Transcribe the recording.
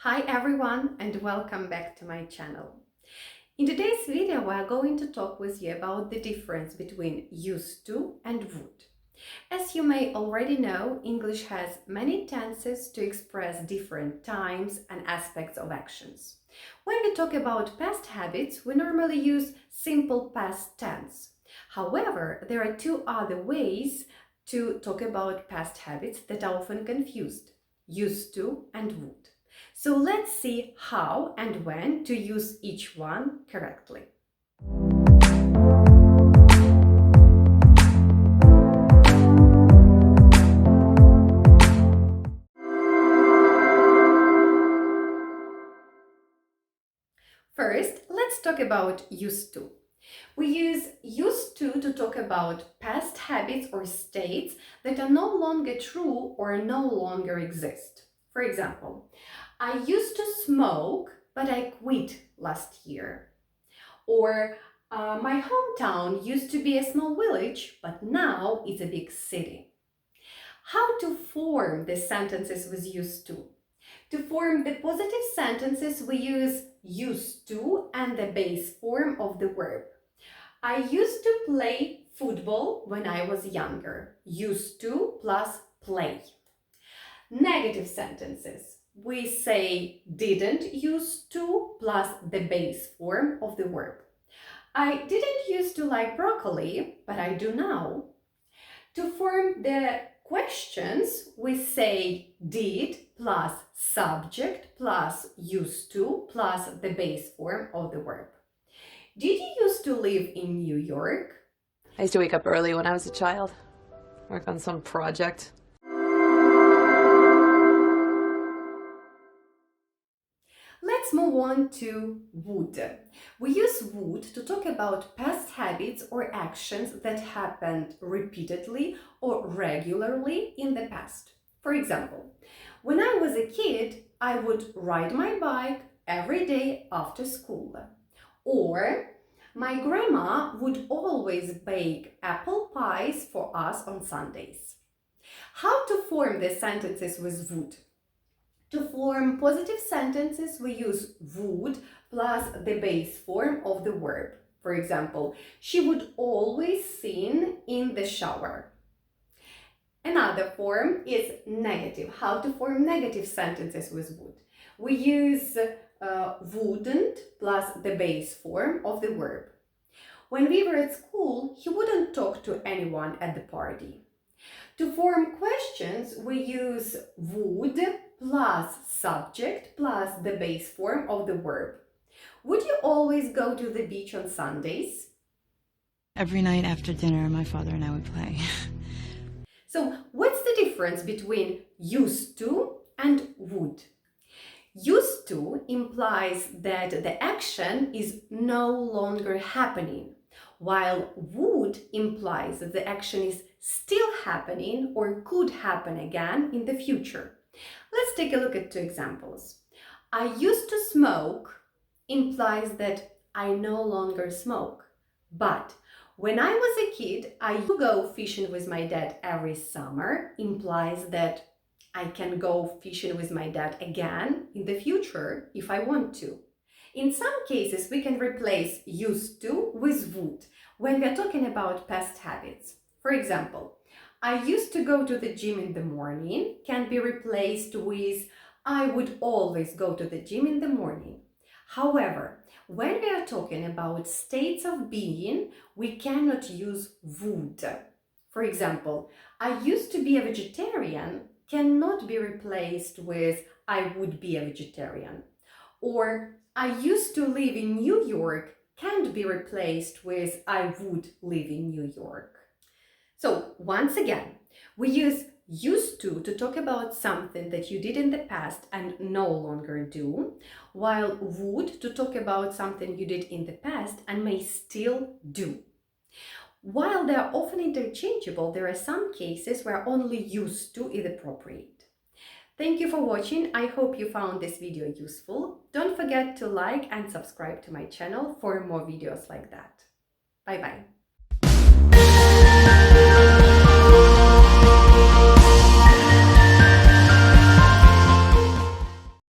Hi everyone and welcome back to my channel. In today's video we are going to talk with you about the difference between used to and would. As you may already know, English has many tenses to express different times and aspects of actions. When we talk about past habits, we normally use simple past tense. However, there are two other ways to talk about past habits that are often confused: used to and would. So let's see how and when to use each one correctly. First, let's talk about used to. We use used to talk about past habits or states that are no longer true or no longer exist. For example, I used to smoke, but I quit last year. Or my hometown used to be a small village, but now it's a big city. How to form the sentences with used to? To form the positive sentences, we use used to and the base form of the verb. I used to play football when I was younger. Used to plus play. Negative sentences. We say didn't used to plus the base form of the verb. I didn't used to like broccoli, but I do now. To form the questions, we say did plus subject plus used to plus the base form of the verb. Did you used to live in New York? I used to wake up early when I was a child, work on some project. Let's move on to would. We use would to talk about past habits or actions that happened repeatedly or regularly in the past. For example, when I was a kid, I would ride my bike every day after school. Or my grandma would always bake apple pies for us on Sundays. How to form the sentences with would? To form positive sentences, we use would plus the base form of the verb. For example, she would always sing in the shower. Another form is negative. How to form negative sentences with would? We use wouldn't plus the base form of the verb. When we were at school, he wouldn't talk to anyone at the party. To form questions, we use would plus subject plus the base form of the verb. Would you always go to the beach on Sundays? Every night after dinner, my father and I would play. So, what's the difference between used to and would? Used to implies that the action is no longer happening, while would implies that the action is still happening or could happen again in the future. Let's take a look at two examples. I used to smoke implies that I no longer smoke. But when I was a kid, I used to go fishing with my dad every summer implies that I can go fishing with my dad again in the future if I want to. In some cases, we can replace used to with would when we are talking about past habits. For example, I used to go to the gym in the morning can be replaced with I would always go to the gym in the morning. However, when we are talking about states of being, we cannot use would. For example, I used to be a vegetarian cannot be replaced with I would be a vegetarian. Or I used to live in New York can't be replaced with I would live in New York. So once again, we use used to talk about something that you did in the past and no longer do, while would to talk about something you did in the past and may still do. While they are often interchangeable, there are some cases where only used to is appropriate. Thank you for watching. I hope you found this video useful. Don't forget to like and subscribe to my channel for more videos like that. Bye bye.